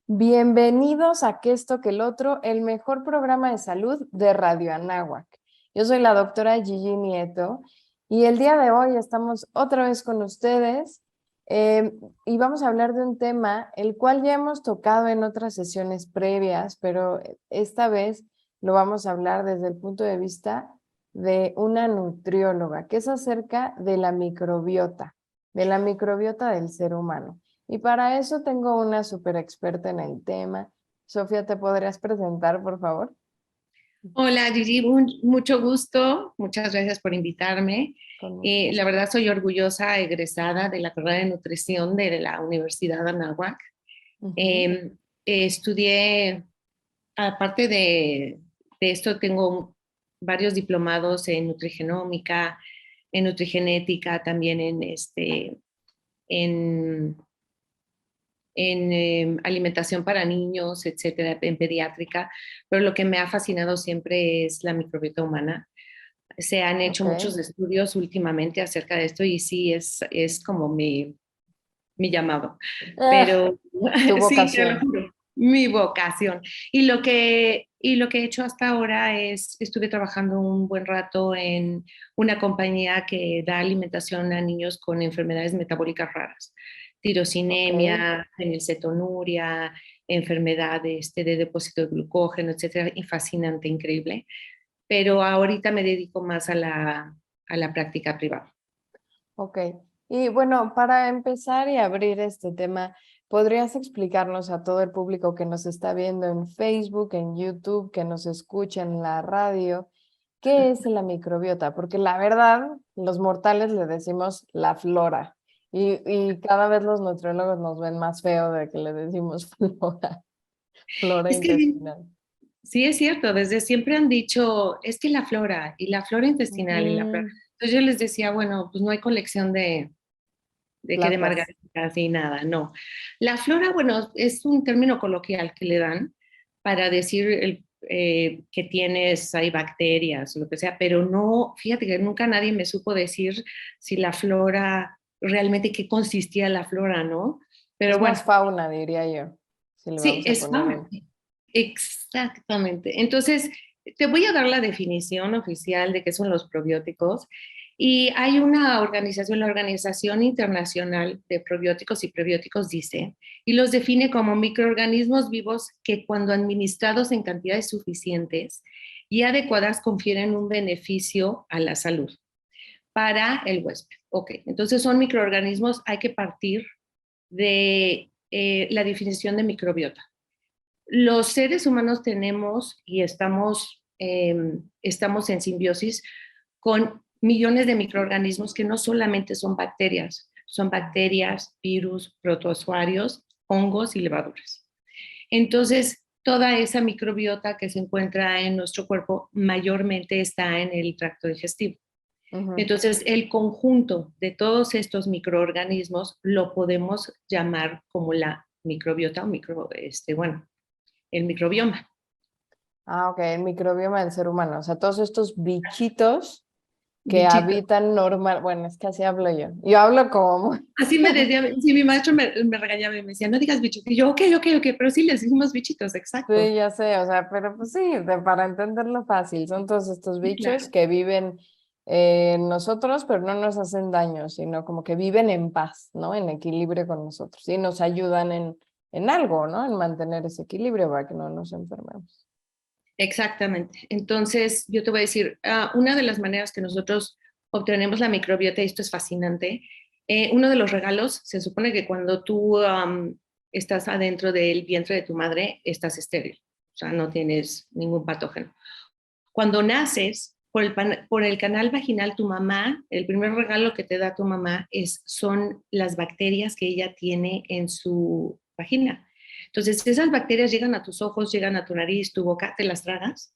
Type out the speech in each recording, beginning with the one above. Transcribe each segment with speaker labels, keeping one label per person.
Speaker 1: Bienvenidos a Que esto que el otro, el mejor programa de salud de Radio Anáhuac. Yo soy la doctora Gigi Nieto y el día de hoy estamos otra vez con ustedes eh, y vamos a hablar de un tema el cual ya hemos tocado en otras sesiones previas, pero esta vez lo vamos a hablar desde el punto de vista de una nutrióloga, que es acerca de la microbiota del ser humano. Y para eso tengo una súper experta en el tema. Sofía, ¿te podrías presentar, por favor?
Speaker 2: Hola Gigi, mucho gusto, muchas gracias por invitarme.
Speaker 1: Con mucho gusto.
Speaker 2: La verdad soy orgullosa egresada de la carrera de nutrición de la Universidad de Anáhuac.
Speaker 1: Ujú.
Speaker 2: Eh, Estudié, aparte de esto, tengo varios diplomados en nutrigenómica, en nutrigenética, también en alimentación para niños, etcétera, en pediátrica, pero lo que me ha fascinado siempre es la microbiota humana. Se han hecho
Speaker 1: Ok.
Speaker 2: muchos estudios últimamente acerca de esto y sí, es como mi llamado,
Speaker 1: Ah,
Speaker 2: pero
Speaker 1: tu
Speaker 2: sí, te lo
Speaker 1: vocación.
Speaker 2: juro, mi vocación. Y lo que he hecho hasta ahora estuve trabajando un buen rato en una compañía que da alimentación a niños con enfermedades metabólicas raras,
Speaker 1: Ok.
Speaker 2: tirosinemia, fenilcetonuria, enfermedades de depósito de glucógeno, etcétera, y fascinante, increíble. Pero ahorita me dedico más a la práctica privada.
Speaker 1: Ok. Y bueno, para empezar y abrir este tema, ¿podrías explicarnos a todo el público que nos está viendo en Facebook, en YouTube, que nos escucha en la radio, qué es la microbiota? Porque la verdad, los mortales le decimos la flora y cada vez los nutriólogos nos ven más feo de que le decimos flora, flora
Speaker 2: Es que
Speaker 1: intestinal.
Speaker 2: sí, es cierto, desde siempre han dicho, es que la flora intestinal y la flora.
Speaker 1: Ujú.
Speaker 2: Entonces yo les decía, bueno, pues no hay colección de que de
Speaker 1: Plantas.
Speaker 2: margaritas y nada, no. La flora, bueno, es un término coloquial que le dan para decir que tienes, hay bacterias o lo que sea, pero no, fíjate que nunca nadie me supo decir si la flora, realmente qué consistía la flora, ¿no? Pero
Speaker 1: Es más
Speaker 2: bueno,
Speaker 1: fauna, diría yo, si le
Speaker 2: sí,
Speaker 1: vamos a
Speaker 2: es
Speaker 1: poner
Speaker 2: fauna.
Speaker 1: un...
Speaker 2: Exactamente. Entonces, te voy a dar la definición oficial de qué son los probióticos. Y hay una organización, la Organización Internacional de Probióticos y Prebióticos, dice, y los define como microorganismos vivos que cuando administrados en cantidades suficientes y adecuadas confieren un beneficio a la salud para el huésped. Ok, entonces son microorganismos, hay que partir de la definición de microbiota. Los seres humanos tenemos y estamos en simbiosis con millones de microorganismos que no solamente son bacterias, virus, protozoarios, hongos y levaduras. Entonces, toda esa microbiota que se encuentra en nuestro cuerpo mayormente está en el tracto digestivo.
Speaker 1: Ujú.
Speaker 2: Entonces, el conjunto de todos estos microorganismos lo podemos llamar como la microbiota o bueno, el microbioma.
Speaker 1: Ah, ok, el microbioma del ser humano, o sea, todos estos bichitos que
Speaker 2: Bichito.
Speaker 1: habitan normal, bueno, es que así hablo yo. Yo hablo como,
Speaker 2: Así me decía, sí, mi maestro me regañaba y me decía, no digas bichitos. Y yo, ok, ok, ok, pero sí les decimos bichitos, exacto.
Speaker 1: sí, ya sé, o sea, pero pues sí, para entenderlo fácil, son todos estos
Speaker 2: Sí,
Speaker 1: bichos
Speaker 2: claro.
Speaker 1: que viven en nosotros, pero no nos hacen daño, sino como que viven en paz, ¿no? En equilibrio con nosotros y nos ayudan en algo, ¿no? En mantener ese equilibrio para que no nos enfermemos.
Speaker 2: Exactamente. Entonces, yo te voy a decir, una de las maneras que nosotros obtenemos la microbiota, y esto es fascinante, uno de los regalos, se supone que cuando tú estás adentro del vientre de tu madre, estás estéril, o sea, no tienes ningún patógeno. Cuando naces, por el canal vaginal, tu mamá, el primer regalo que te da tu mamá son las bacterias que ella tiene en su vagina. Entonces, esas bacterias llegan a tus ojos, llegan a tu nariz, tu boca, te las tragas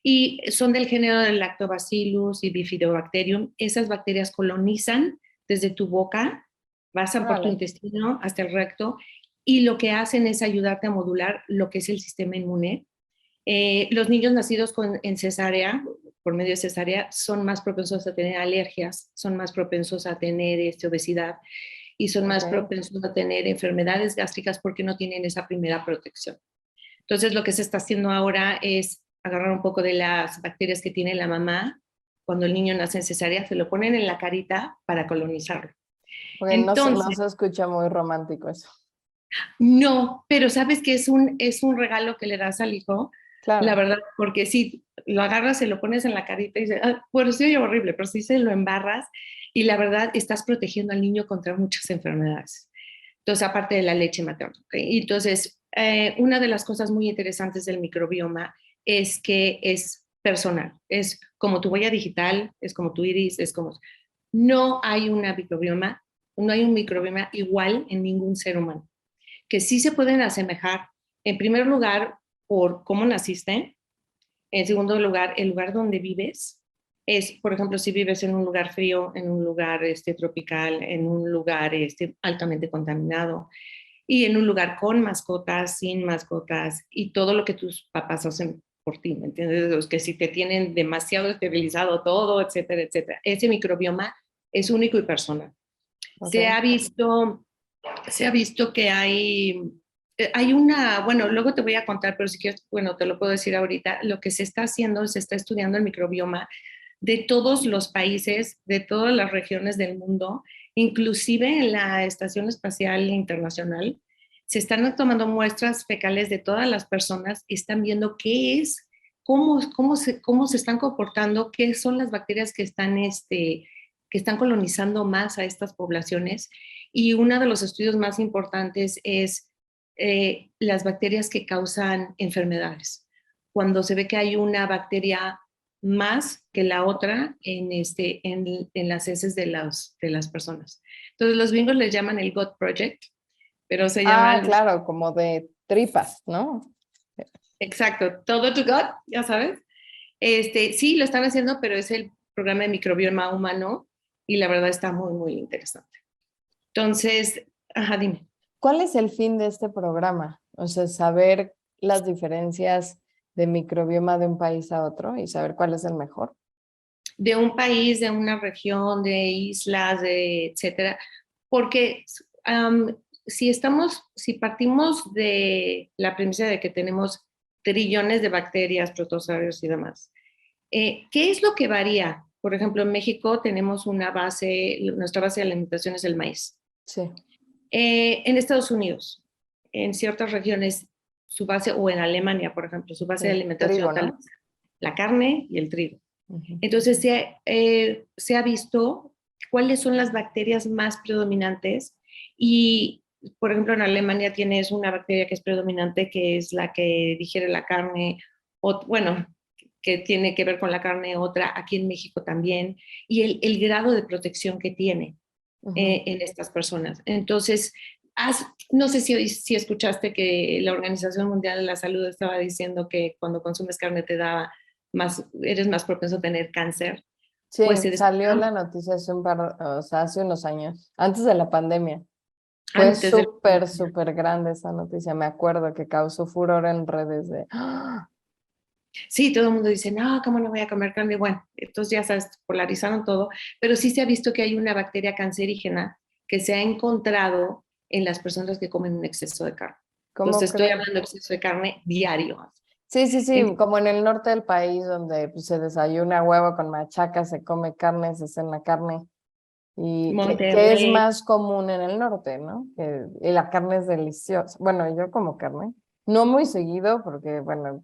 Speaker 2: y son del género del Lactobacillus y Bifidobacterium. Esas bacterias colonizan desde tu boca, pasan por tu
Speaker 1: Vale,
Speaker 2: intestino hasta el recto y lo que hacen es ayudarte a modular lo que es el sistema inmune. Los niños nacidos en cesárea, por medio de cesárea, son más propensos a tener alergias, son más propensos a tener obesidad. y son más
Speaker 1: Ok.
Speaker 2: propensos a tener enfermedades gástricas porque no tienen esa primera protección. Entonces, lo que se está haciendo ahora es agarrar un poco de las bacterias que tiene la mamá cuando el niño nace en cesárea, se lo ponen en la carita para colonizarlo.
Speaker 1: Porque no
Speaker 2: Entonces,
Speaker 1: se escucha muy romántico eso.
Speaker 2: no, pero sabes que es un regalo que le das al hijo, la
Speaker 1: Claro.
Speaker 2: verdad, porque si lo agarras, se lo pones en la carita y dices, ah, bueno, sí oye horrible, pero si se lo embarras y la verdad estás protegiendo al niño contra muchas enfermedades. Entonces, aparte de la leche materna. ¿Okay? Entonces, una de las cosas muy interesantes del microbioma es que es personal, es como tu huella digital, es como tu iris, es como... No hay una microbioma, no hay un microbioma igual en ningún ser humano que sí se pueden asemejar, en primer lugar, por cómo naciste, en segundo lugar, el lugar donde vives. Es, por ejemplo, si vives en un lugar frío, en un lugar tropical, en un lugar altamente contaminado y en un lugar con mascotas, sin mascotas y todo lo que tus papás hacen por ti, ¿me entiendes? Los que si te tienen demasiado esterilizado todo, etcétera, etcétera. Ese microbioma es único y personal. Se
Speaker 1: Ok.
Speaker 2: ha visto se ha visto que hay una, bueno, luego te voy a contar, pero si quieres, bueno, te lo puedo decir ahorita, lo que se está haciendo, se está estudiando el microbioma de todos los países, de todas las regiones del mundo, inclusive en la Estación Espacial Internacional, se están tomando muestras fecales de todas las personas y están viendo qué es, cómo se están comportando, qué son las bacterias que están colonizando más a estas poblaciones y uno de los estudios más importantes es las bacterias que causan enfermedades. Cuando se ve que hay una bacteria más que la otra en las heces de las personas. Entonces los gringos les llaman el Gut Project, pero se
Speaker 1: Ah,
Speaker 2: llaman,
Speaker 1: claro, como de tripas, ¿no?
Speaker 2: exacto, todo to gut, ya sabes. Sí, lo están haciendo, pero es el programa de microbioma humano y la verdad está muy, muy interesante. Entonces, ajá, dime.
Speaker 1: ¿Cuál es el fin de este programa? O sea, saber las diferencias de microbioma de un país a otro y saber cuál es el mejor.
Speaker 2: De un país, de una región, de islas, etcétera, porque si partimos de la premisa de que tenemos trillones de bacterias, protozoarios y demás, ¿qué es lo que varía? Por ejemplo, en México tenemos una base, nuestra base de alimentación es el maíz.
Speaker 1: Sí.
Speaker 2: En Estados Unidos, en ciertas regiones, su base, o en Alemania, por ejemplo, su base de
Speaker 1: El
Speaker 2: alimentación
Speaker 1: trigo,
Speaker 2: tal
Speaker 1: ¿no?
Speaker 2: vez la carne y el trigo.
Speaker 1: Ujú.
Speaker 2: Entonces se ha visto cuáles son las bacterias más predominantes y, por ejemplo, en Alemania tienes una bacteria que es predominante, que es la que digiere la carne, o bueno, que tiene que ver con la carne, otra aquí en México también, y el grado de protección que tiene
Speaker 1: Ujú.
Speaker 2: en estas personas. Entonces, no sé si escuchaste que la Organización Mundial de la Salud estaba diciendo que cuando consumes carne te da más, eres más propenso a tener cáncer. Pues
Speaker 1: Sí,
Speaker 2: se
Speaker 1: salió
Speaker 2: descubrió
Speaker 1: la noticia hace o sea, hace unos años, antes de la pandemia. Fue
Speaker 2: antes de la
Speaker 1: súper,
Speaker 2: pandemia.
Speaker 1: súper grande esa noticia. Me acuerdo que causó furor en redes de, ¡ah!
Speaker 2: Sí, todo el mundo dice, no, ¿cómo no voy a comer carne? Bueno, entonces ya sabes, polarizaron todo, pero sí se ha visto que hay una bacteria cancerígena que se ha encontrado en las personas que comen un exceso de carne.
Speaker 1: ¿Cómo
Speaker 2: Entonces estoy
Speaker 1: crees?
Speaker 2: hablando de exceso de carne diario.
Speaker 1: Sí, sí, sí, como en el norte del país donde pues, se desayuna huevo con machaca, se come carne, se cena carne y que es
Speaker 2: Monterrey,
Speaker 1: más común en el norte, ¿no? Y la carne es deliciosa. Bueno, yo como carne, no muy seguido porque, bueno,
Speaker 2: ay,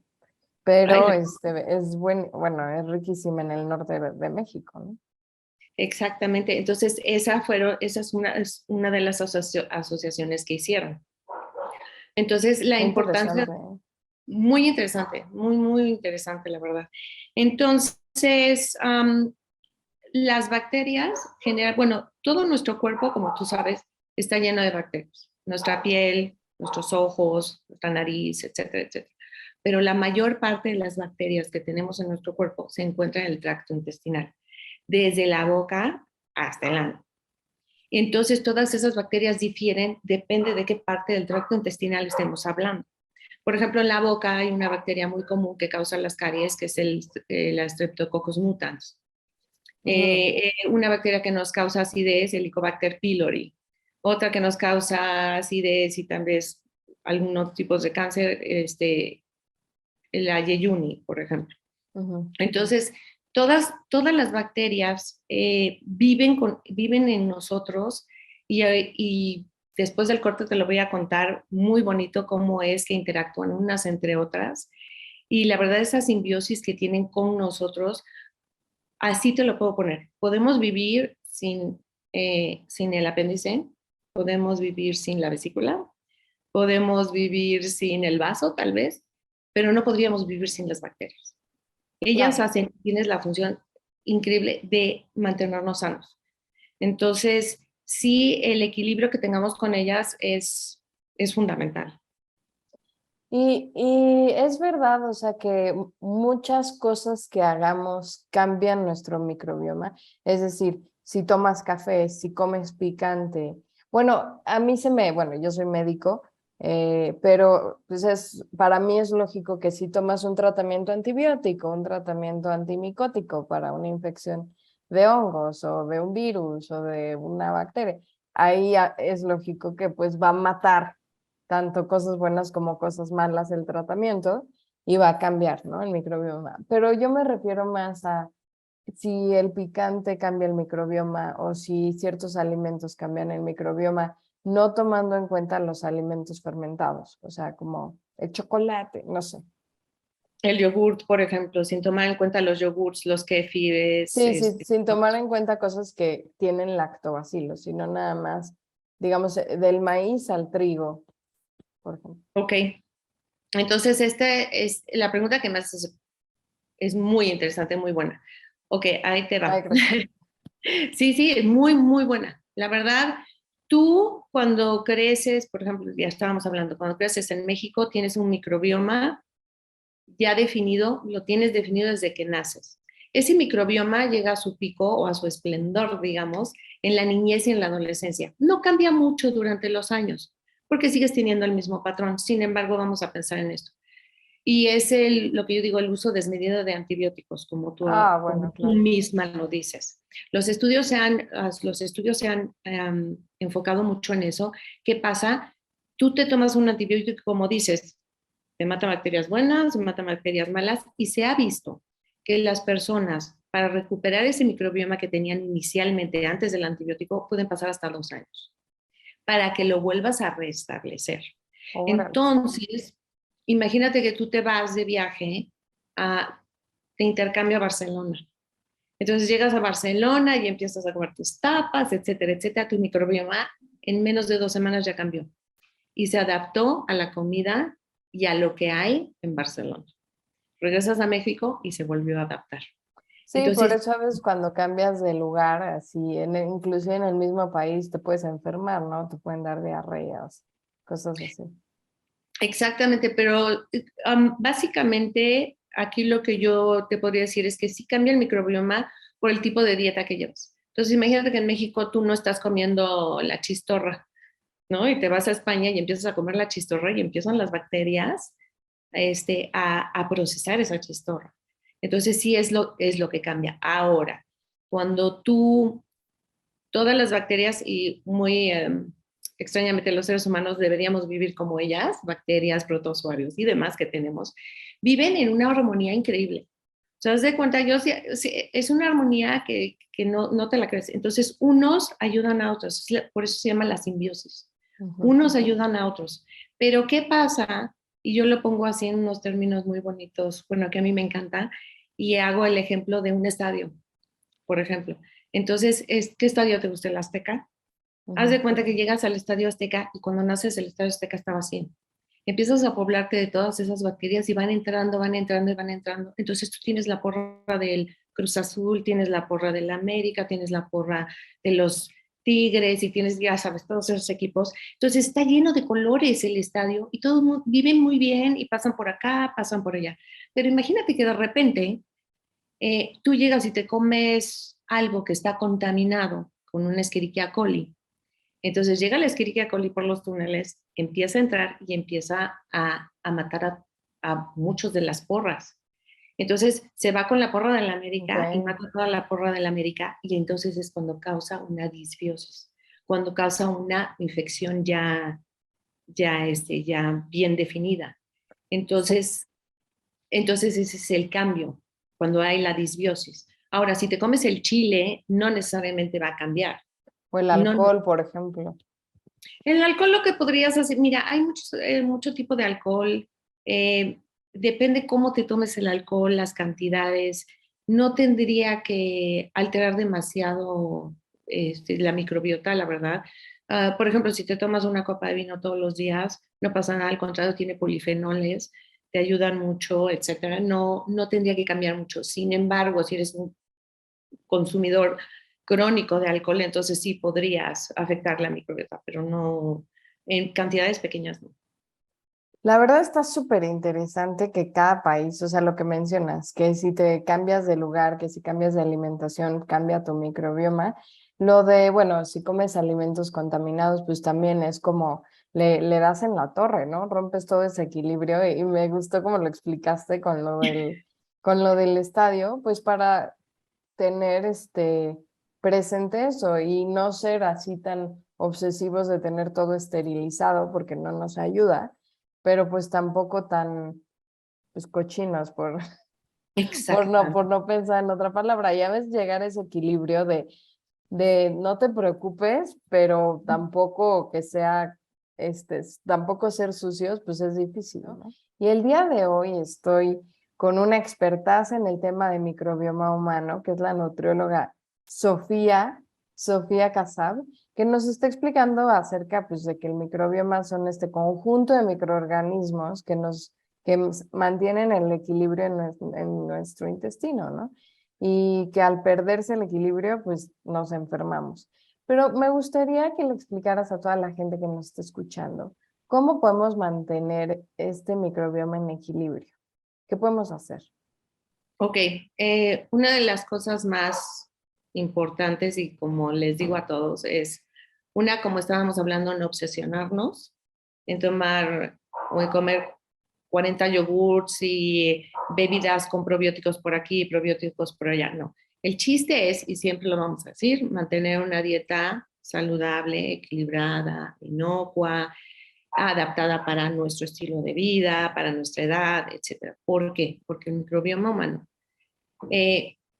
Speaker 1: pero es bueno, es riquísima en el norte de México, ¿no?
Speaker 2: exactamente. Entonces, esa es una de las asociaciones que hicieron. Entonces, la
Speaker 1: Qué
Speaker 2: importancia,
Speaker 1: interesante, ¿eh?
Speaker 2: muy interesante, muy, muy interesante, la verdad. Entonces, las bacterias generan, bueno, todo nuestro cuerpo, como tú sabes, está lleno de bacterias. Nuestra piel, nuestros ojos, nuestra nariz, etcétera, etcétera. Pero la mayor parte de las bacterias que tenemos en nuestro cuerpo se encuentran en el tracto intestinal, desde la boca hasta el ano. Entonces, todas esas bacterias difieren, depende de qué parte del tracto intestinal estemos hablando. Por ejemplo, en la boca hay una bacteria muy común que causa las caries, que es la Streptococcus mutans.
Speaker 1: Ujú.
Speaker 2: Una bacteria que nos causa acidez, Helicobacter pylori. Otra que nos causa acidez y tal vez algunos tipos de cáncer, la Yeyuni, por ejemplo.
Speaker 1: Ujú.
Speaker 2: Entonces, todas las bacterias viven en nosotros y después del corte te lo voy a contar muy bonito cómo es que interactúan unas entre otras. Y la verdad, esa simbiosis que tienen con nosotros, así te lo puedo poner. Podemos vivir sin el apéndice, podemos vivir sin la vesícula, podemos vivir sin el vaso, tal vez, pero no podríamos vivir sin las bacterias. Ellas
Speaker 1: Claro.
Speaker 2: tienes la función increíble de mantenernos sanos. Entonces, sí, el equilibrio que tengamos con ellas es fundamental.
Speaker 1: Y es verdad, o sea, que muchas cosas que hagamos cambian nuestro microbioma. Es decir, si tomas café, si comes picante. Bueno, a mí bueno, yo soy médico, pero pues para mí es lógico que si tomas un tratamiento antibiótico, un tratamiento antimicótico para una infección de hongos o de un virus o de una bacteria, ahí es lógico que pues va a matar tanto cosas buenas como cosas malas el tratamiento y va a cambiar, ¿no? El microbioma. Pero yo me refiero más a si el picante cambia el microbioma o si ciertos alimentos cambian el microbioma, no tomando en cuenta los alimentos fermentados, o sea, como el chocolate, no sé.
Speaker 2: El yogurt, por ejemplo, sin tomar en cuenta los yogurts, los kéfires,
Speaker 1: Sí, sí, sin tomar en cuenta cosas que tienen lactobacilos, sino nada más, digamos, del maíz al trigo, por ejemplo.
Speaker 2: ok. Entonces, la pregunta que me haces es muy interesante, muy buena. Ok, ahí te
Speaker 1: Ay,
Speaker 2: va.
Speaker 1: gracias.
Speaker 2: Sí, sí, es muy, muy buena. La verdad, tú cuando creces, por ejemplo, ya estábamos hablando, cuando creces en México, tienes un microbioma ya definido, lo tienes definido desde que naces. Ese microbioma llega a su pico o a su esplendor, digamos, en la niñez y en la adolescencia. No cambia mucho durante los años, porque sigues teniendo el mismo patrón. Sin embargo, vamos a pensar en esto. Y es lo que yo digo, el uso desmedido de antibióticos,
Speaker 1: Ah,
Speaker 2: como
Speaker 1: bueno,
Speaker 2: tú
Speaker 1: claro.
Speaker 2: misma lo dices. Los estudios se han enfocado mucho en eso. ¿Qué pasa? Tú te tomas un antibiótico, como dices, te mata bacterias buenas, te mata bacterias malas, y se ha visto que las personas, para recuperar ese microbioma que tenían inicialmente antes del antibiótico, pueden pasar hasta 2 años para que lo vuelvas a restablecer.
Speaker 1: Órale.
Speaker 2: Entonces, imagínate que tú te vas de viaje de intercambio a Barcelona. Entonces llegas a Barcelona y empiezas a comer tus tapas, etcétera, etcétera. Tu microbioma en menos de 2 semanas ya cambió y se adaptó a la comida y a lo que hay en Barcelona. Regresas a México y se volvió a adaptar.
Speaker 1: Sí, por
Speaker 2: Entonces,
Speaker 1: eso a veces cuando cambias de lugar, así, inclusive en el mismo país, te puedes enfermar, ¿no? Te pueden dar diarreas, cosas así.
Speaker 2: exactamente, pero básicamente aquí lo que yo te podría decir es que sí cambia el microbioma por el tipo de dieta que llevas. Entonces, imagínate que en México tú no estás comiendo la chistorra, ¿no? Y te vas a España y empiezas a comer la chistorra y empiezan las bacterias a procesar esa chistorra. Entonces, sí es lo que cambia. Ahora, cuando todas las bacterias y muy extrañamente los seres humanos deberíamos vivir como ellas, bacterias, protozoarios y demás que tenemos, viven en una armonía increíble. O sea, haz de cuenta, es una armonía que no te la crees. Entonces, unos ayudan a otros, por eso se llama la simbiosis.
Speaker 1: Ujú.
Speaker 2: Unos ayudan a otros. Pero, ¿qué pasa? Y yo lo pongo así en unos términos muy bonitos, bueno, que a mí me encanta, y hago el ejemplo de un estadio, por ejemplo. Entonces, ¿qué estadio te gusta? ¿El Azteca? Haz
Speaker 1: Ujú.
Speaker 2: de cuenta que llegas al Estadio Azteca y cuando naces el Estadio Azteca está vacío. Empiezas a poblarte de todas esas bacterias y van entrando y van entrando. Entonces tú tienes la porra del Cruz Azul, tienes la porra del América, tienes la porra de los Tigres y tienes, ya sabes, todos esos equipos. Entonces está lleno de colores el estadio y todos viven muy bien y pasan por acá, pasan por allá. Pero imagínate que de repente tú llegas y te comes algo que está contaminado con una Escherichia coli. Entonces llega la Escherichia coli por los túneles, empieza a entrar y empieza a matar a muchos de las porras. Entonces se va con la porra de la América y
Speaker 1: Ok.
Speaker 2: mata toda la porra de la América y entonces es cuando causa una disbiosis. cuando causa una infección ya bien definida. Entonces, entonces ese es el cambio, cuando hay la disbiosis. Ahora, si te comes el chile, no necesariamente va a cambiar.
Speaker 1: O el
Speaker 2: No,
Speaker 1: alcohol, por ejemplo.
Speaker 2: el alcohol lo que podrías hacer, mira, hay mucho tipo de alcohol, eh, depende cómo te tomes el alcohol, las cantidades, no tendría que alterar demasiado la microbiota, la verdad. Por ejemplo, si te tomas una copa de vino todos los días, no pasa nada, al contrario, tiene polifenoles, te ayudan mucho, etcétera. No, no tendría que cambiar mucho. Sin embargo, si eres un consumidor crónico de alcohol, entonces sí podrías afectar la microbiota, pero no en cantidades pequeñas, no.
Speaker 1: La verdad está súper interesante que cada país, o sea, lo que mencionas, que si te cambias de lugar, que si cambias de alimentación, cambia tu microbioma. Lo de, bueno, si comes alimentos contaminados, pues también es como le das en la torre, ¿no? Rompes todo ese equilibrio y me gustó como lo explicaste con lo del estadio, pues para tener presente eso y no ser así tan obsesivos de tener todo esterilizado porque no nos ayuda, pero pues tampoco tan pues cochinos por
Speaker 2: Exactamente.
Speaker 1: no pensar en otra palabra. Ya ves llegar a ese equilibrio de no te preocupes, pero tampoco que sea tampoco ser sucios, pues es difícil, ¿no? Y el día de hoy estoy con una expertaza en el tema de microbioma humano, que es la nutrióloga Sofía Casab, que nos está explicando acerca pues, de que el microbioma son este conjunto de microorganismos que mantienen el equilibrio en nuestro intestino, ¿no? Y que al perderse el equilibrio, pues nos enfermamos. Pero me gustaría que le explicaras a toda la gente que nos está escuchando, ¿cómo podemos mantener este microbioma en equilibrio? ¿Qué podemos hacer?
Speaker 2: Ok, una de las cosas más importantes y como les digo a todos es, una, como estábamos hablando, no obsesionarnos en tomar o en comer 40 yogurts y bebidas con probióticos por aquí y probióticos por allá, no. El chiste es, y siempre lo vamos a decir, mantener una dieta saludable, equilibrada, inocua, adaptada para nuestro estilo de vida, para nuestra edad, etcétera. ¿Por qué? Porque el microbioma humano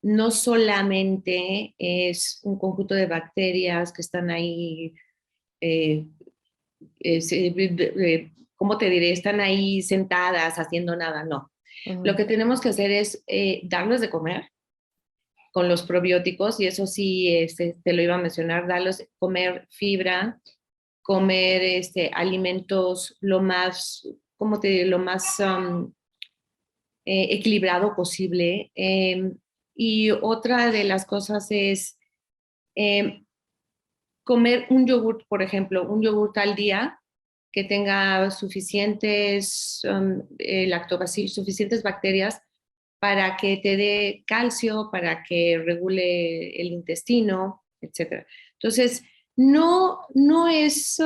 Speaker 2: no solamente es un conjunto de bacterias que están ahí, eh, ¿cómo te diré? Están ahí sentadas haciendo nada, no. Lo
Speaker 1: Ujú.
Speaker 2: que tenemos que hacer es darles de comer con los probióticos, y eso sí, te lo iba a mencionar, darles comer fibra, comer alimentos lo más, ¿cómo te diré? Lo más equilibrado posible. Y otra de las cosas es eh, comer un yogurt, por ejemplo, un yogurt al día que tenga suficientes lactobacilos, suficientes bacterias para que te dé calcio, para que regule el intestino, etcétera. Entonces, no es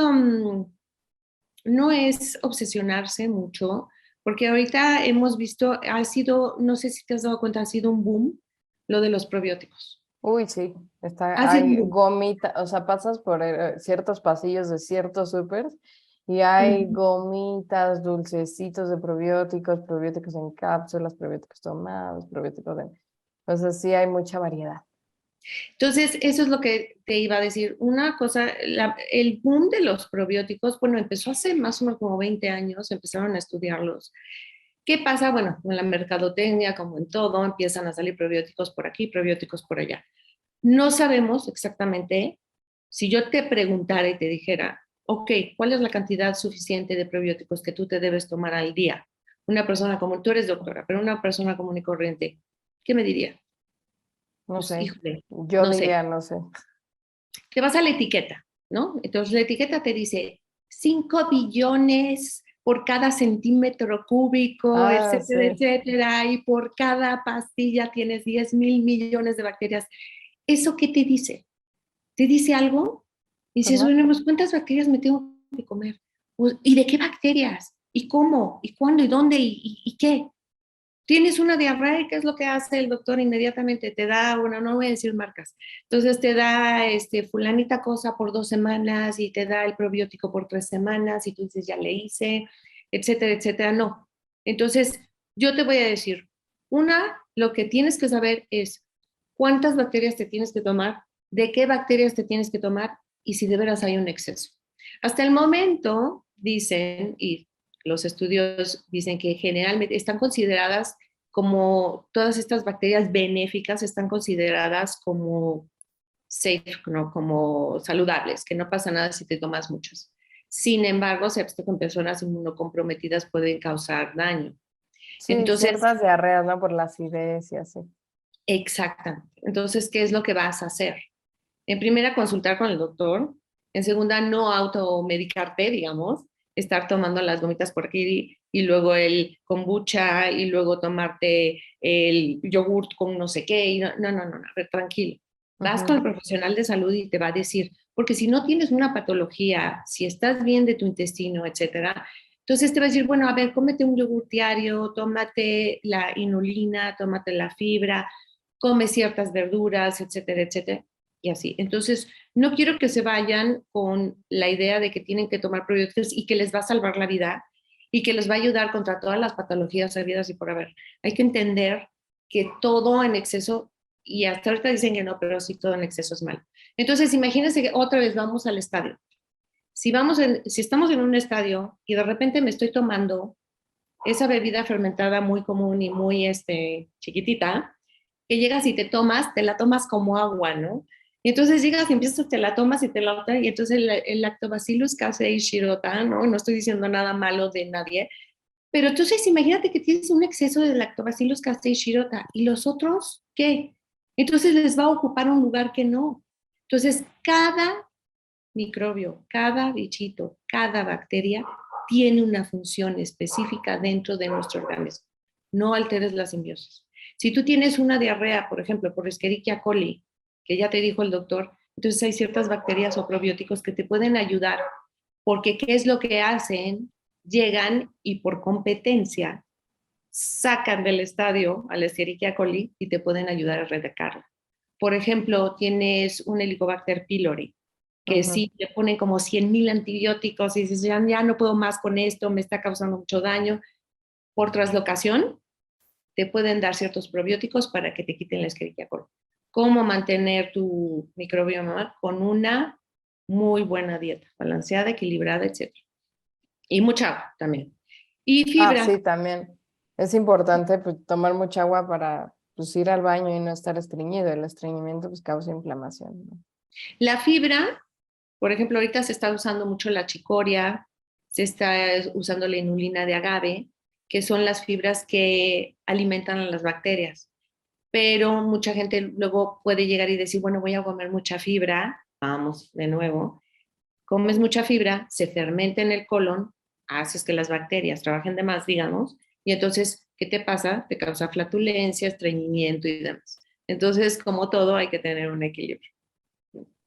Speaker 2: obsesionarse mucho, porque ahorita hemos visto, ha sido, no sé si te has dado cuenta, ha sido un boom lo de los probióticos.
Speaker 1: Uy, sí,
Speaker 2: Ha sido un
Speaker 1: hay
Speaker 2: boom.
Speaker 1: gomita, o sea, pasas por ciertos pasillos de ciertos súpers y hay
Speaker 2: Ujú.
Speaker 1: gomitas, dulcecitos de probióticos en cápsulas, probióticos tomados, o sea, sí hay mucha variedad.
Speaker 2: Entonces, eso es lo que te iba a decir. Una cosa, el boom de los probióticos, bueno, empezó hace más o menos como 20 años, empezaron a estudiarlos. ¿Qué pasa? Bueno, en la mercadotecnia, como en todo, empiezan a salir probióticos por aquí, probióticos por allá. No sabemos exactamente, si yo te preguntara y te dijera, ok, ¿cuál es la cantidad suficiente de probióticos que tú te debes tomar al día? Una persona como tú eres doctora, pero una persona común y corriente, ¿qué me diría?
Speaker 1: No
Speaker 2: Pues,
Speaker 1: sé,
Speaker 2: híjole,
Speaker 1: yo
Speaker 2: no sé.
Speaker 1: diría, no sé.
Speaker 2: Te vas a la etiqueta, ¿no? Entonces la etiqueta te dice 5 billones por cada centímetro cúbico,
Speaker 1: Ah,
Speaker 2: etcétera,
Speaker 1: sí.
Speaker 2: etcétera, y por cada pastilla tienes 10,000 millones de bacterias. ¿Eso qué te dice? ¿Te dice algo? Y
Speaker 1: Pues
Speaker 2: dices,
Speaker 1: no.
Speaker 2: bueno, pues ¿cuántas bacterias me tengo que comer? Pues, ¿y de qué bacterias? ¿Y cómo? ¿Y cuándo? ¿Y dónde? ¿Y qué? tienes una diarrea y ¿qué es lo que hace el doctor? Inmediatamente te da, bueno, no voy a decir marcas, entonces te da fulanita cosa por 2 semanas y te da el probiótico por 3 semanas y tú dices, ya le hice, etcétera, etcétera. No. Entonces, yo te voy a decir, lo que tienes que saber es cuántas bacterias te tienes que tomar, de qué bacterias te tienes que tomar y si de veras hay un exceso. Hasta el momento dicen, y los estudios dicen que generalmente están consideradas como todas estas bacterias benéficas están consideradas como safe, ¿no? Como saludables, que no pasa nada si te tomas muchas. Sin embargo, se ha visto que en personas inmunocomprometidas pueden causar daño.
Speaker 1: Sí,
Speaker 2: Entonces,
Speaker 1: ciertas diarreas, ¿no? Por la acidez y así.
Speaker 2: exactamente. Entonces, ¿qué es lo que vas a hacer? En primera, consultar con el doctor. En segunda, no automedicarte, digamos, estar tomando las gomitas por aquí y luego el kombucha y luego tomarte el yogurt con no sé qué. Y no, no, no, no, a ver, tranquilo. Vas con el
Speaker 1: Ujú.
Speaker 2: profesional de salud y te va a decir, porque si no tienes una patología, si estás bien de tu intestino, etcétera, entonces te va a decir, bueno, a ver, cómete un yogur diario, tómate la inulina, tómate la fibra, come ciertas verduras, etcétera, etcétera y así. Entonces, no quiero que se vayan con la idea de que tienen que tomar probióticos y que les va a salvar la vida y que les va a ayudar contra todas las patologías habidas y por haber. Hay que entender que todo en exceso, y hasta ahorita dicen que no, pero sí todo en exceso es malo. Entonces, imagínense que otra vez vamos al estadio. Si estamos en un estadio y de repente me estoy tomando esa bebida fermentada muy común y muy chiquitita, que llegas y te la tomas como agua, ¿no? Y entonces llegas y empiezas, te la tomas y te la otra, y entonces el Lactobacillus casei shirota, ¿no? No estoy diciendo nada malo de nadie, pero entonces imagínate que tienes un exceso de Lactobacillus casei shirota, ¿y los otros qué? Entonces les va a ocupar un lugar que no. Entonces, cada microbio, cada bichito, cada bacteria tiene una función específica dentro de nuestro organismo. No alteres la simbiosis. Si tú tienes una diarrea, por ejemplo, por Escherichia coli, que ya te dijo el doctor, entonces hay ciertas bacterias o probióticos que te pueden ayudar, porque ¿qué es lo que hacen? Llegan y por competencia sacan del estadio a la Escherichia coli y te pueden ayudar a erradicarla. Por ejemplo, tienes un Helicobacter pylori, que
Speaker 1: Ujú.
Speaker 2: sí le ponen como 100,000 antibióticos y dices, ya no puedo más con esto, me está causando mucho daño. Por traslocación, te pueden dar ciertos probióticos para que te quiten la Escherichia coli. ¿Cómo mantener tu microbioma? Con una muy buena dieta, balanceada, equilibrada, etcétera. Y mucha agua también. Y
Speaker 1: Ah,
Speaker 2: fibra.
Speaker 1: sí, también. Es importante pues, tomar mucha agua para pues, ir al baño y no estar estreñido. El estreñimiento pues, causa inflamación, ¿no?
Speaker 2: La fibra, por ejemplo, ahorita se está usando mucho la chicoria, se está usando la inulina de agave, que son las fibras que alimentan a las bacterias. Pero mucha gente luego puede llegar y decir, bueno, voy a comer mucha fibra, vamos de nuevo, comes mucha fibra, se fermenta en el colon, haces que las bacterias trabajen de más, digamos, y entonces, ¿qué te pasa? Te causa flatulencia, estreñimiento y demás. Entonces, como todo, hay que tener un equilibrio.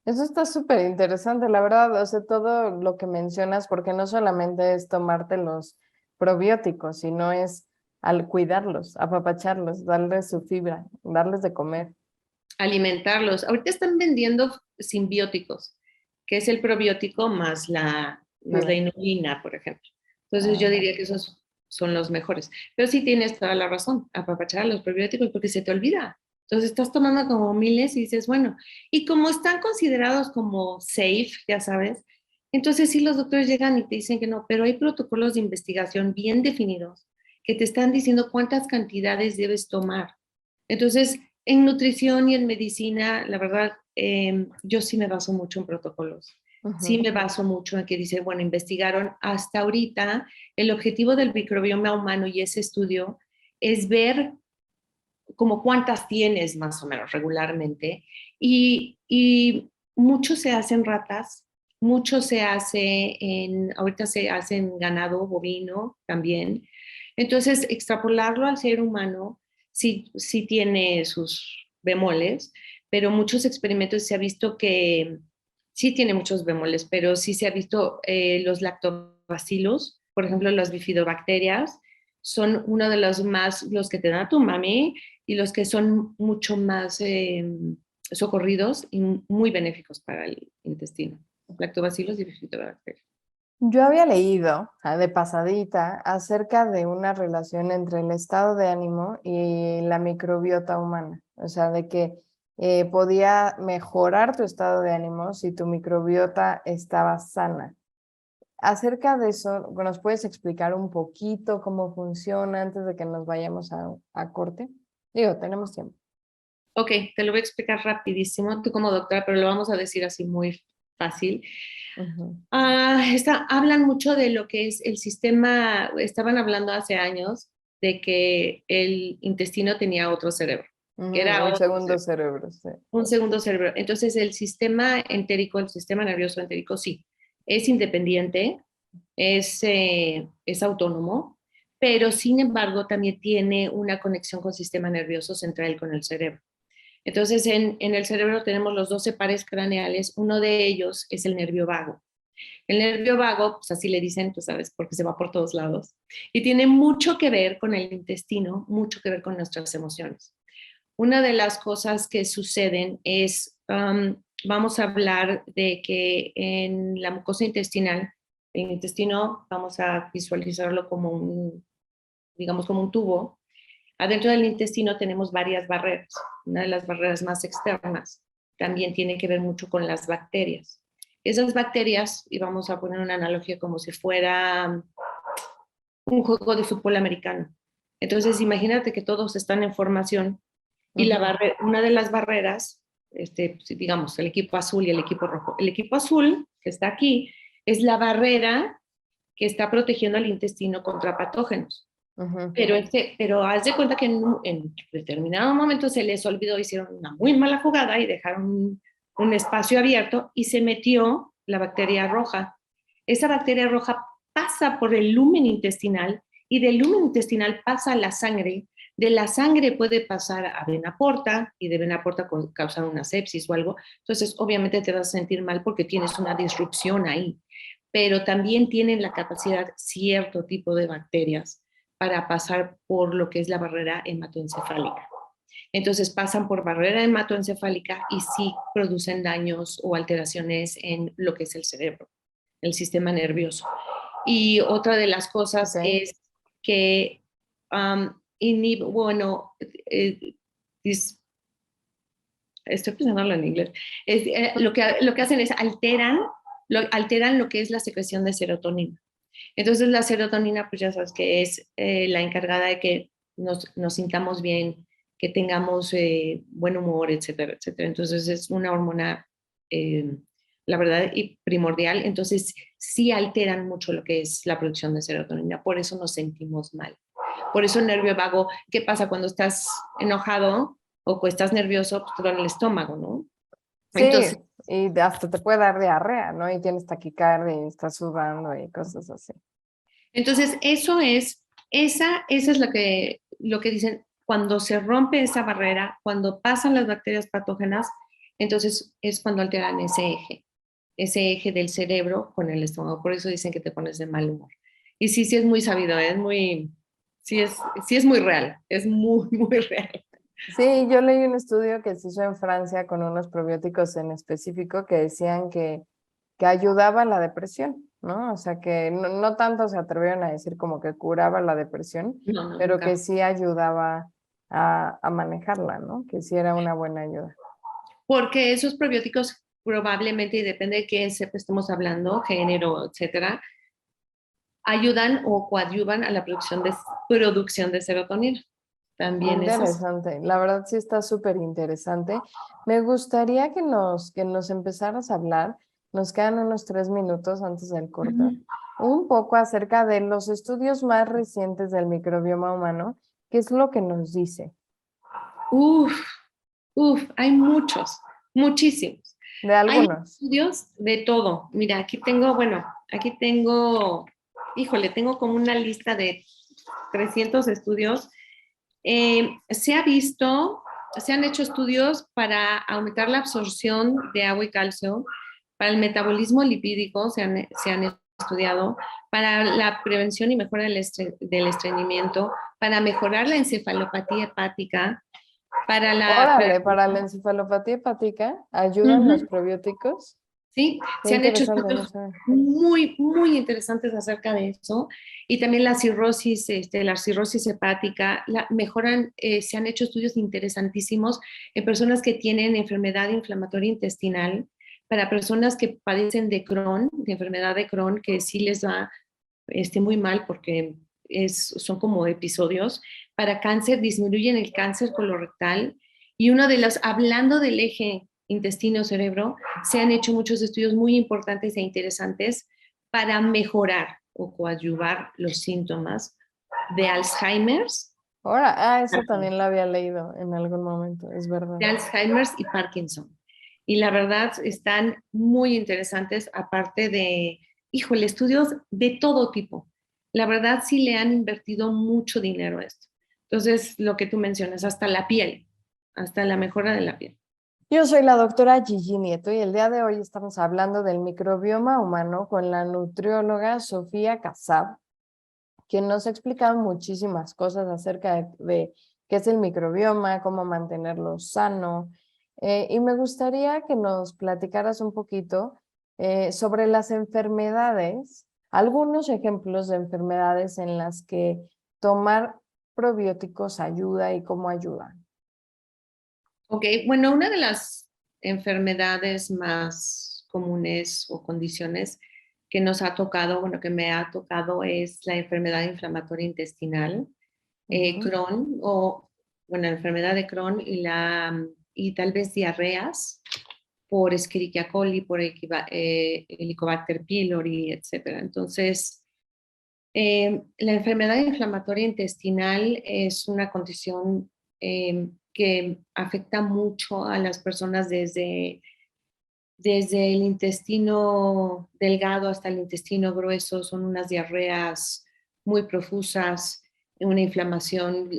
Speaker 1: Eso está súper interesante, la verdad, o sea, todo lo que mencionas, porque no solamente es tomarte los probióticos, sino es al cuidarlos, apapacharlos, darles su fibra, darles de comer.
Speaker 2: Alimentarlos. Ahorita están vendiendo simbióticos, que es el probiótico más la
Speaker 1: Fibra.
Speaker 2: inulina, por ejemplo. Entonces yo
Speaker 1: Ah,
Speaker 2: diría que esos son los mejores. Pero sí tienes toda la razón, apapachar a los probióticos porque se te olvida. Entonces estás tomando como miles y dices, bueno, y como están considerados como safe, ya sabes, entonces sí los doctores llegan y te dicen que no, pero hay protocolos de investigación bien definidos que te están diciendo cuántas cantidades debes tomar. Entonces, en nutrición y en medicina, la verdad, yo sí me baso mucho en protocolos. Sí
Speaker 1: ujú.
Speaker 2: me baso mucho en que dice, bueno, investigaron hasta ahorita, el objetivo del microbioma humano y ese estudio es ver como cuántas tienes más o menos regularmente. Y mucho se hace en ratas, mucho se hace ahorita se hace en ganado bovino también. Entonces, extrapolarlo al ser humano sí tiene sus bemoles, pero muchos experimentos se ha visto que sí tiene muchos bemoles, pero sí se ha visto los lactobacilos, por ejemplo, las bifidobacterias, son uno de los que te da tu mami y los que son mucho más socorridos y muy benéficos para el intestino. Lactobacillus y bifidobacterias.
Speaker 1: Yo había leído de pasadita acerca de una relación entre el estado de ánimo y la microbiota humana. O sea, de que podía mejorar tu estado de ánimo si tu microbiota estaba sana. Acerca de eso, ¿nos puedes explicar un poquito cómo funciona antes de que nos vayamos a corte? Digo, tenemos tiempo.
Speaker 2: Ok, te lo voy a explicar rapidísimo, tú como doctora, pero lo vamos a decir así muy fácil. Hablan mucho de lo que es el sistema, estaban hablando hace años de que el intestino tenía otro cerebro, que era
Speaker 1: Un segundo cerebro, sí.
Speaker 2: un segundo cerebro. Entonces el sistema entérico, el sistema nervioso entérico, sí, es independiente, es autónomo, pero sin embargo también tiene una conexión con el sistema nervioso central con el cerebro. Entonces en el cerebro tenemos los 12 pares craneales, uno de ellos es el nervio vago. El nervio vago, pues así le dicen, tú sabes, porque se va por todos lados. Y tiene mucho que ver con el intestino, mucho que ver con nuestras emociones. Una de las cosas que suceden es, vamos a hablar de que en la mucosa intestinal, el intestino, vamos a visualizarlo como digamos, como un tubo. Adentro del intestino tenemos varias barreras. Una de las barreras más externas también tiene que ver mucho con las bacterias. Esas bacterias, y vamos a poner una analogía como si fuera un juego de fútbol americano. Entonces, imagínate que todos están en formación y una de las barreras, digamos, el equipo azul y el equipo rojo. El equipo azul, que está aquí, es la barrera que está protegiendo al intestino contra patógenos. Pero haz de cuenta que en determinado momento se les olvidó, hicieron una muy mala jugada y dejaron un espacio abierto y se metió la bacteria roja. Esa bacteria roja pasa por el lumen intestinal y del lumen intestinal pasa a la sangre. De la sangre puede pasar a vena porta y de vena porta causar una sepsis o algo. Entonces, obviamente te vas a sentir mal porque tienes una disrupción ahí. Pero también tienen la capacidad cierto tipo de bacterias para pasar por lo que es la barrera hematoencefálica. Entonces pasan por barrera hematoencefálica y sí producen daños o alteraciones en lo que es el cerebro, el sistema nervioso. Y otra de las cosas es que, bueno, estoy pensándolo en inglés, lo que hacen es alteran lo que es la secreción de serotonina. Entonces la serotonina, pues ya sabes que es la encargada de que nos sintamos bien, que tengamos buen humor, etcétera, etcétera. Entonces es una hormona, la verdad, y primordial. Entonces sí alteran mucho lo que es la producción de serotonina. Por eso nos sentimos mal. Por eso el nervio vago, ¿qué pasa cuando estás enojado o estás nervioso? Pues te duele el estómago, ¿no?
Speaker 1: Sí,
Speaker 2: Entonces,
Speaker 1: y hasta te puede dar diarrea, ¿no? Y tienes taquicardia y estás sudando y cosas así.
Speaker 2: Entonces, esa es lo que dicen, cuando se rompe esa barrera, cuando pasan las bacterias patógenas, entonces es cuando alteran ese eje del cerebro con el estómago. Por eso dicen que te pones de mal humor. Y sí, sí es muy sabido, sí es muy real, es muy, muy real.
Speaker 1: Sí, yo leí un estudio que se hizo en Francia con unos probióticos en específico que decían que ayudaba a la depresión, ¿no? O sea, que no tanto se atrevieron a decir como que curaba la depresión,
Speaker 2: No,
Speaker 1: pero
Speaker 2: nunca.
Speaker 1: que sí ayudaba a manejarla, ¿no? Que sí era una buena ayuda.
Speaker 2: Porque esos probióticos probablemente, y depende de qué cepa estemos hablando, género, etcétera, ayudan o coadyuvan a la producción de serotonina. También eso.
Speaker 1: Interesante, la verdad sí está súper interesante. Me gustaría que nos empezaras a hablar, nos quedan unos 3 minutos antes del corte, un poco acerca de los estudios más recientes del microbioma humano, qué es lo que nos dice.
Speaker 2: Hay muchos, muchísimos.
Speaker 1: De
Speaker 2: Hay
Speaker 1: algunos.
Speaker 2: estudios de todo. Mira, aquí tengo, híjole, tengo como una lista de 300 estudios. Se han hecho estudios para aumentar la absorción de agua y calcio, para el metabolismo lipídico, se han estudiado para la prevención y mejora del estreñimiento, para mejorar la encefalopatía hepática,
Speaker 1: Órale, para la encefalopatía hepática, ¿ayudan los
Speaker 2: Ujú.
Speaker 1: probióticos?
Speaker 2: Sí,
Speaker 1: Qué
Speaker 2: se han hecho
Speaker 1: interesante, no
Speaker 2: estudios
Speaker 1: sé.
Speaker 2: muy, muy interesantes acerca de eso. Y también la cirrosis hepática, mejoran, se han hecho estudios interesantísimos en personas que tienen enfermedad inflamatoria intestinal, para personas que padecen de Crohn, de enfermedad de Crohn, que sí les va muy mal porque son como episodios. Para cáncer, disminuyen el cáncer colorectal. Y uno de los, hablando del eje intestino-cerebro, se han hecho muchos estudios muy importantes e interesantes para mejorar o coadyuvar los síntomas de Alzheimer's,
Speaker 1: Ahora, eso también lo había leído en algún momento, es verdad.
Speaker 2: de Alzheimer's y Parkinson. Y la verdad están muy interesantes, aparte de, híjole, estudios de todo tipo. La verdad sí le han invertido mucho dinero a esto. Entonces, lo que tú mencionas, hasta la piel, hasta la mejora de la piel.
Speaker 1: Yo soy la doctora Gigi Nieto y el día de hoy estamos hablando del microbioma humano con la nutrióloga Sofía Casab, quien nos ha explicado muchísimas cosas acerca de qué es el microbioma, cómo mantenerlo sano. Y me gustaría que nos platicaras un poquito sobre las enfermedades, algunos ejemplos de enfermedades en las que tomar probióticos ayuda y cómo ayudan.
Speaker 2: Ok, bueno, una de las enfermedades más comunes o condiciones que nos ha tocado, bueno, que me ha tocado es la enfermedad inflamatoria intestinal,
Speaker 1: Ujú.
Speaker 2: Crohn o, bueno, la enfermedad de Crohn y tal vez diarreas por Escherichia coli, por Helicobacter pylori, etcétera. Entonces, la enfermedad inflamatoria intestinal es una condición que afecta mucho a las personas desde el intestino delgado hasta el intestino grueso. Son unas diarreas muy profusas, una inflamación.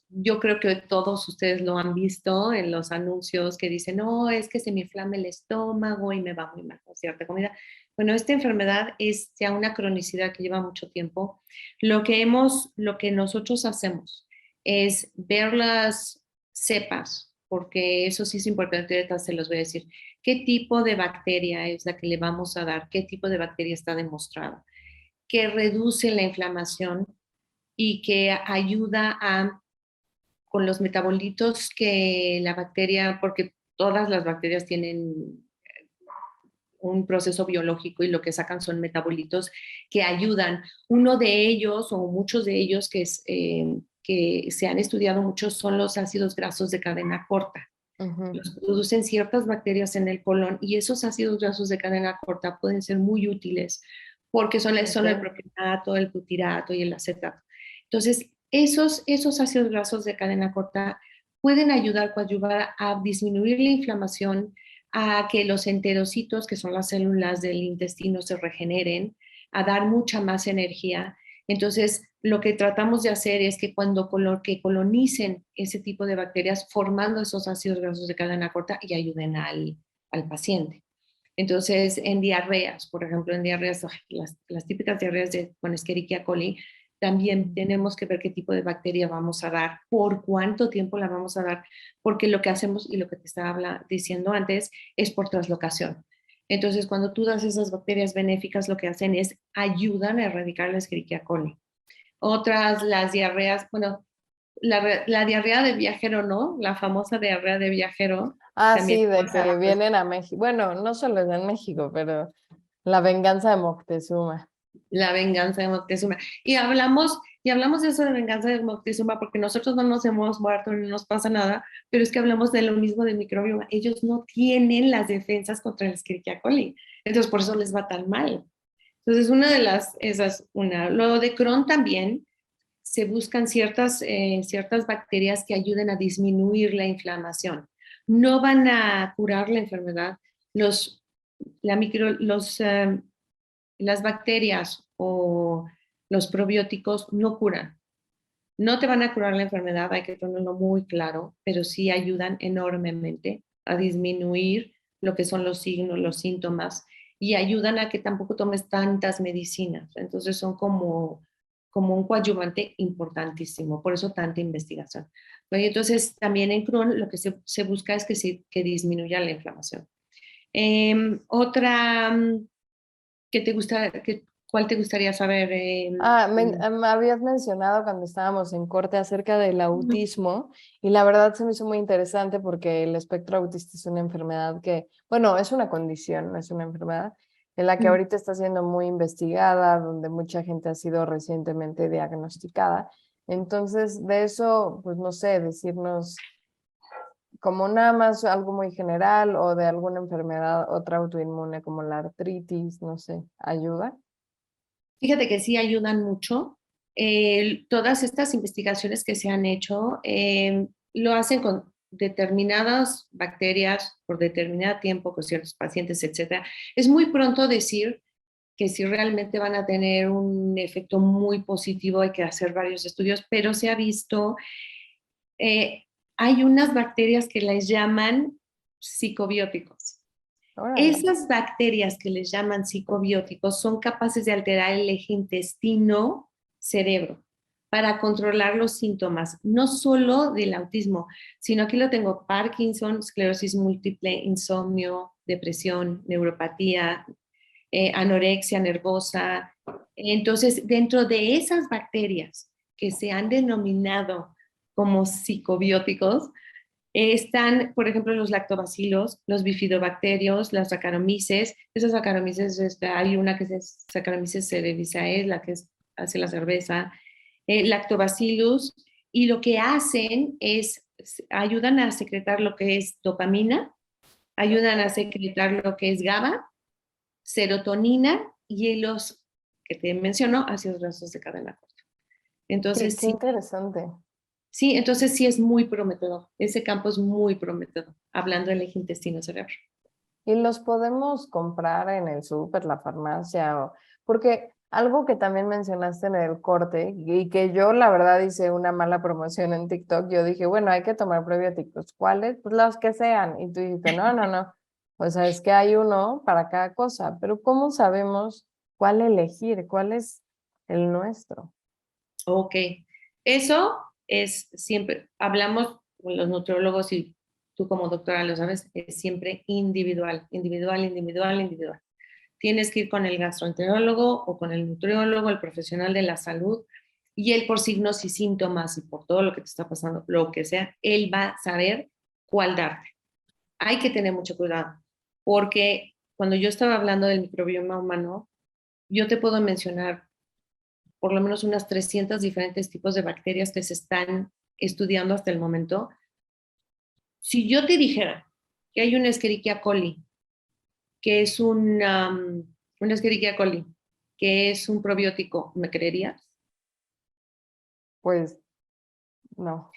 Speaker 2: Yo creo que todos ustedes lo han visto en los anuncios que dicen, no, es que se me inflama el estómago y me va muy mal con cierta comida. Bueno, esta enfermedad es ya una cronicidad que lleva mucho tiempo. Lo que nosotros hacemos es ver las cepas, porque eso sí es importante, ahorita se los voy a decir qué tipo de bacteria es la que le vamos a dar, qué tipo de bacteria está demostrada, que reduce la inflamación y que ayuda con los metabolitos que la bacteria, porque todas las bacterias tienen un proceso biológico y lo que sacan son metabolitos que ayudan. Uno de ellos o muchos de ellos que se han estudiado mucho son los ácidos grasos de cadena corta.
Speaker 1: Ujú.
Speaker 2: Los producen ciertas bacterias en el colon y esos ácidos grasos de cadena corta pueden ser muy útiles porque son el
Speaker 1: Ok.
Speaker 2: propionato, el butirato y el acetato. Entonces, esos ácidos grasos de cadena corta pueden ayudar, coadyuvar a disminuir la inflamación, a que los enterocitos, que son las células del intestino, se regeneren, a dar mucha más energía. Entonces, lo que tratamos de hacer es que que colonicen ese tipo de bacterias formando esos ácidos grasos de cadena corta y ayuden al paciente. Entonces, en diarreas, por ejemplo, en diarreas, las típicas diarreas con Escherichia coli, también tenemos que ver qué tipo de bacteria vamos a dar, por cuánto tiempo la vamos a dar, porque lo que hacemos y lo que te estaba diciendo antes es por translocación. Entonces, cuando tú das esas bacterias benéficas, lo que hacen es ayudan a erradicar la Escherichia coli. Otras, las diarreas, bueno, la diarrea de viajero, ¿no? La famosa diarrea de viajero
Speaker 1: Ah,
Speaker 2: también
Speaker 1: sí, de
Speaker 2: causa,
Speaker 1: que
Speaker 2: pues,
Speaker 1: vienen a México. Bueno, no solo es en México, pero la venganza de Moctezuma.
Speaker 2: la venganza de Moctezuma. Y hablamos de eso de venganza de Moctezuma porque nosotros no nos hemos muerto, no nos pasa nada, pero es que hablamos de lo mismo del microbioma. Ellos no tienen las defensas contra el Escherichia coli, entonces por eso les va tan mal. Entonces, esa es una. Lo de Crohn también, se buscan ciertas bacterias que ayuden a disminuir la inflamación. No van a curar la enfermedad. Los, la micro, los, las bacterias o los probióticos no curan. No te van a curar la enfermedad, hay que tenerlo muy claro, pero sí ayudan enormemente a disminuir lo que son los signos, los síntomas y ayudan a que tampoco tomes tantas medicinas. Entonces son como un coadyuvante importantísimo, por eso tanta investigación. Bueno, entonces también en Crohn lo que se busca es que disminuya la inflamación. Otra que te gusta, ¿cuál te gustaría saber?
Speaker 1: Me habías mencionado cuando estábamos en corte acerca del autismo y la verdad se me hizo muy interesante porque el espectro autista es una enfermedad que, bueno, es una condición, no es una enfermedad, en la que ahorita está siendo muy investigada, donde mucha gente ha sido recientemente diagnosticada. Entonces, de eso, pues no sé, decirnos como nada más algo muy general o de alguna enfermedad, otra autoinmune como la artritis, no sé, ¿ayuda?
Speaker 2: Fíjate que sí ayudan mucho. Todas estas investigaciones que se han hecho lo hacen con determinadas bacterias por determinado tiempo, con ciertos pacientes, etcétera. Es muy pronto decir que si realmente van a tener un efecto muy positivo, hay que hacer varios estudios, pero se ha visto, eh, hay unas bacterias que les llaman psicobióticos.
Speaker 1: Órale.
Speaker 2: Esas bacterias que les llaman psicobióticos son capaces de alterar el eje intestino-cerebro para controlar los síntomas, no solo del autismo, sino aquí lo tengo: Parkinson, esclerosis múltiple, insomnio, depresión, neuropatía, anorexia nervosa. Entonces, dentro de esas bacterias que se han denominado como psicobióticos, están, por ejemplo, los lactobacilos, los bifidobacterios, las Saccharomyces. Esas Saccharomyces, hay una que es Saccharomyces cerevisiae, la que hace la cerveza, lactobacillus, y lo que hacen es, ayudan a secretar lo que es dopamina, ayudan a secretar lo que es GABA, serotonina y los que te menciono, ácidos grasos de cadena corta. Entonces,
Speaker 1: Qué
Speaker 2: sí,
Speaker 1: interesante.
Speaker 2: sí, entonces sí es muy prometedor. Ese campo es muy prometedor, hablando del eje intestino-cerebro.
Speaker 1: ¿Y los podemos comprar en el súper, la farmacia? Porque algo que también mencionaste en el corte y que yo la verdad hice una mala promoción en TikTok, yo dije, bueno, hay que tomar probióticos. ¿Cuáles? Pues los que sean. Y tú dijiste, no, no, no. O sea, es que hay uno para cada cosa, pero ¿cómo sabemos cuál elegir? ¿Cuál es el nuestro?
Speaker 2: Ok, eso es siempre, hablamos con los nutriólogos y tú como doctora lo sabes, es siempre individual, individual, individual, individual. Tienes que ir con el gastroenterólogo o con el nutriólogo, el profesional de la salud, y él por signos y síntomas y por todo lo que te está pasando, lo que sea, él va a saber cuál darte. Hay que tener mucho cuidado, porque cuando yo estaba hablando del microbioma humano, yo te puedo mencionar por lo menos unas 300 diferentes tipos de bacterias que se están estudiando hasta el momento. Si yo te dijera que hay una Escherichia coli, que es una Escherichia coli, que es un probiótico, ¿me creerías?
Speaker 1: Pues no.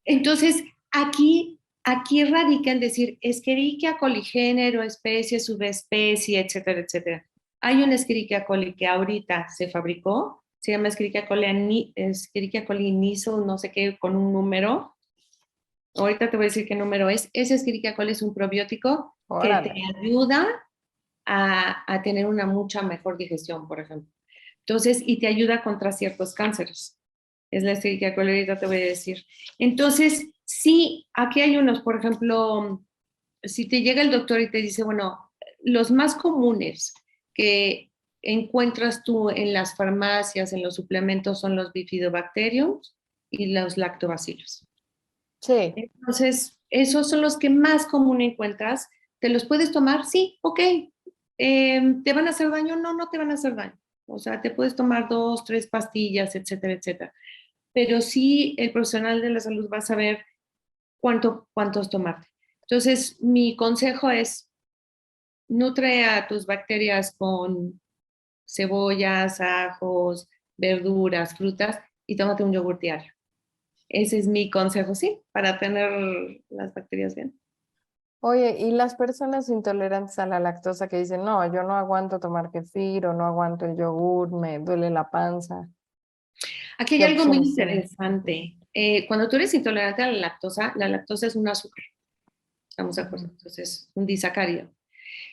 Speaker 2: Entonces, aquí radica en decir Escherichia coli, género, especie, subespecie, etcétera, etcétera. Hay una Escherichia coli que ahorita se fabricó, se llama Escherichia coli niso, no sé qué, con un número. Ahorita te voy a decir qué número es. Ese Escherichia coli es un probiótico que te
Speaker 1: Órale.
Speaker 2: ayuda a tener una mucha mejor digestión, por ejemplo. Entonces, y te ayuda contra ciertos cánceres. Es la Escherichia coli, ahorita te voy a decir. Entonces, sí, aquí hay unos, por ejemplo, si te llega el doctor y te dice, bueno, los más comunes que encuentras tú en las farmacias, en los suplementos, son los bifidobacteriums y los lactobacilos.
Speaker 1: Sí.
Speaker 2: Entonces, esos son los que más común encuentras. ¿Te los puedes tomar? Sí, ok. ¿Te van a hacer daño? No, no te van a hacer daño. O sea, te puedes tomar 2, 3 pastillas, etcétera, etcétera. Pero sí, el profesional de la salud va a saber cuántos tomarte. Entonces, mi consejo es, nutre a tus bacterias con cebollas, ajos, verduras, frutas y tómate un yogur diario. Ese es mi consejo, sí, para tener las bacterias bien.
Speaker 1: Oye, y las personas intolerantes a la lactosa que dicen, no, yo no aguanto tomar kefir o no aguanto el yogur, me duele la panza.
Speaker 2: Aquí hay
Speaker 1: ¿Qué
Speaker 2: algo muy
Speaker 1: opciones tienen?
Speaker 2: interesante. Cuando tú eres intolerante a la lactosa es un azúcar, ¿estamos de acuerdo?
Speaker 1: Ujú.
Speaker 2: Entonces, un disacárido.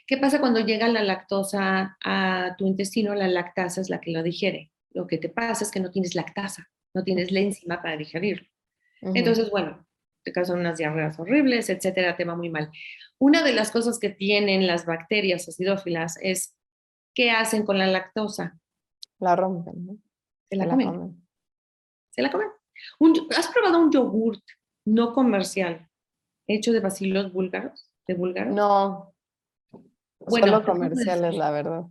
Speaker 2: ¿Qué pasa cuando llega la lactosa a tu intestino? La lactasa es la que lo digiere. Lo que te pasa es que no tienes lactasa, no tienes la enzima para digerirlo.
Speaker 1: Ujú.
Speaker 2: Entonces, bueno, te causan unas diarreas horribles, etcétera, te va muy mal. Una de las cosas que tienen las bacterias acidófilas es ¿qué hacen con la lactosa?
Speaker 1: La rompen, ¿no?
Speaker 2: Se
Speaker 1: Se
Speaker 2: la
Speaker 1: la
Speaker 2: comen,
Speaker 1: comen.
Speaker 2: se la comen. ¿Has probado un yogurt no comercial hecho de bacilos búlgaros? ¿De búlgaros?
Speaker 1: No,
Speaker 2: Bueno,
Speaker 1: solo
Speaker 2: te puedo
Speaker 1: comerciales,
Speaker 2: decir
Speaker 1: la verdad.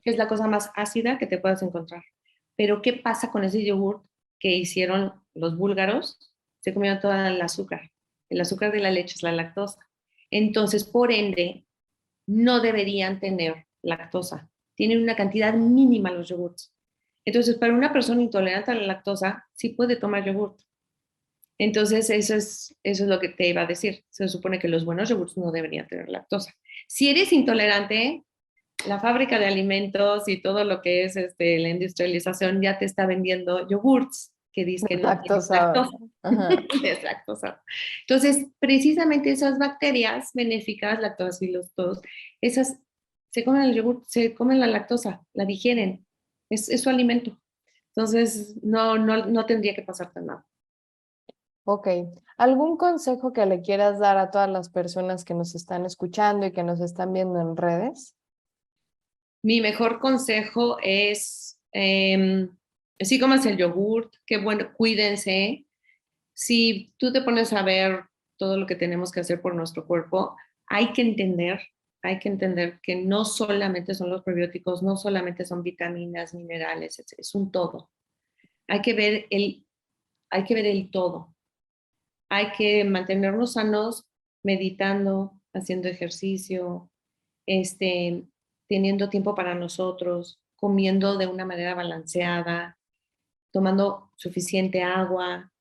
Speaker 2: que es la cosa más ácida que te puedas encontrar. Pero ¿qué pasa con ese yogurt que hicieron los búlgaros? Se comieron todo el azúcar. El azúcar de la leche es la lactosa. Entonces, por ende, no deberían tener lactosa. Tienen una cantidad mínima los yogurts. Entonces, para una persona intolerante a la lactosa, sí puede tomar yogurt. Entonces, eso es lo que te iba a decir. Se supone que los buenos yogurts no deberían tener lactosa. Si eres intolerante, la fábrica de alimentos y todo lo que es la industrialización ya te está vendiendo yogurts que dice que no tienen
Speaker 1: Lactosada.
Speaker 2: lactosa.
Speaker 1: Ajá.
Speaker 2: Es lactosa. Entonces, precisamente esas bacterias benéficas, lactobacilos, esas se comen el yogur, se comen la lactosa, la digieren, es su alimento. Entonces, no tendría que pasarte nada.
Speaker 1: Ok. ¿Algún consejo que le quieras dar a todas las personas que nos están escuchando y que nos están viendo en redes?
Speaker 2: Mi mejor consejo es, sí, comas el yogurt, que bueno, cuídense. Si tú te pones a ver todo lo que tenemos que hacer por nuestro cuerpo, hay que entender, hay que entender que no solamente son los probióticos, no solamente son vitaminas, minerales, es un todo. Hay que ver hay que ver el todo. Hay que mantenernos sanos, meditando, haciendo ejercicio, este, teniendo tiempo para nosotros, comiendo de una manera balanceada, tomando suficiente agua.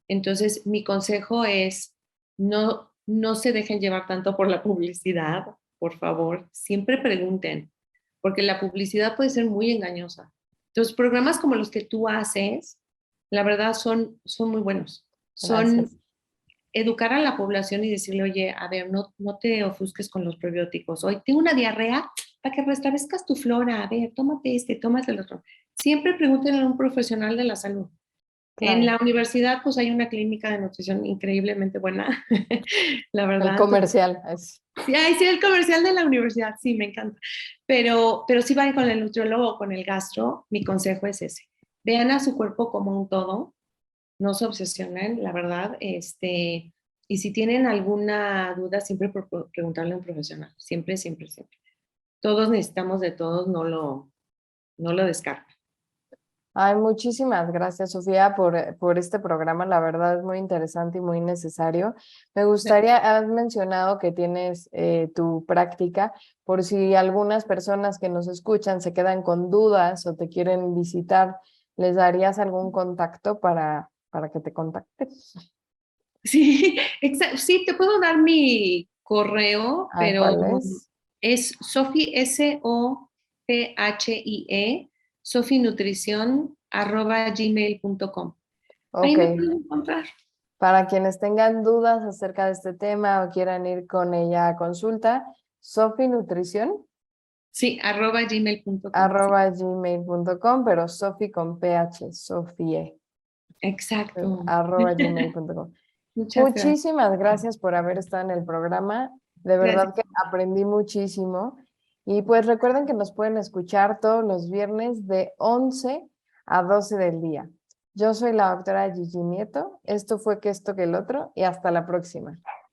Speaker 2: Entonces, mi consejo es no se dejen llevar tanto por la publicidad, por favor, siempre pregunten, porque la publicidad puede ser muy engañosa. Entonces, programas como los que tú haces, la verdad son muy buenos. Son
Speaker 1: Gracias.
Speaker 2: educar a la población y decirle, oye, a ver, no te ofusques con los probióticos. Hoy tengo una diarrea, para que restablezcas tu flora, a ver, tómate tómate el otro. Siempre pregúntenle a un profesional de la salud. En
Speaker 1: Claro.
Speaker 2: la universidad, pues hay una clínica de nutrición increíblemente buena, la
Speaker 1: El
Speaker 2: verdad. Entonces,
Speaker 1: comercial. Es.
Speaker 2: sí, ahí sí, el comercial de la universidad, sí, me encanta. Pero si van con el nutriólogo o con el gastro, mi consejo es ese. Vean a su cuerpo como un todo, no se obsesionen, la verdad. Y si tienen alguna duda, siempre preguntarle a un profesional. Siempre, siempre, siempre. Todos necesitamos de todos, no lo descarten.
Speaker 1: Ay, muchísimas gracias, Sofía, por este programa. La verdad es muy interesante y muy necesario. Me gustaría, has mencionado que tienes tu práctica, por si algunas personas que nos escuchan se quedan con dudas o te quieren visitar, ¿les darías algún contacto para que te contacten?
Speaker 2: Sí, sí, te puedo dar mi correo,
Speaker 1: Ah,
Speaker 2: pero
Speaker 1: ¿cuál es?
Speaker 2: es Sophie, Sophie, sophinutrición@gmail.com. Ahí
Speaker 1: Ok.
Speaker 2: me pueden encontrar.
Speaker 1: Para quienes tengan dudas acerca de este tema o quieran ir con ella a consulta, Sofi Nutrición.
Speaker 2: Sí, @gmail.com. Sí,
Speaker 1: @gmail.com, pero Sofi con PH, Sofie,
Speaker 2: exacto.
Speaker 1: @gmail.com.
Speaker 2: Muchas gracias.
Speaker 1: Muchísimas gracias por haber estado en el programa. De verdad
Speaker 2: Gracias.
Speaker 1: que aprendí muchísimo. Y pues recuerden que nos pueden escuchar todos los viernes de 11 a 12 del día. Yo soy la doctora Gigi Nieto. Esto fue Que esto que el otro y hasta la próxima.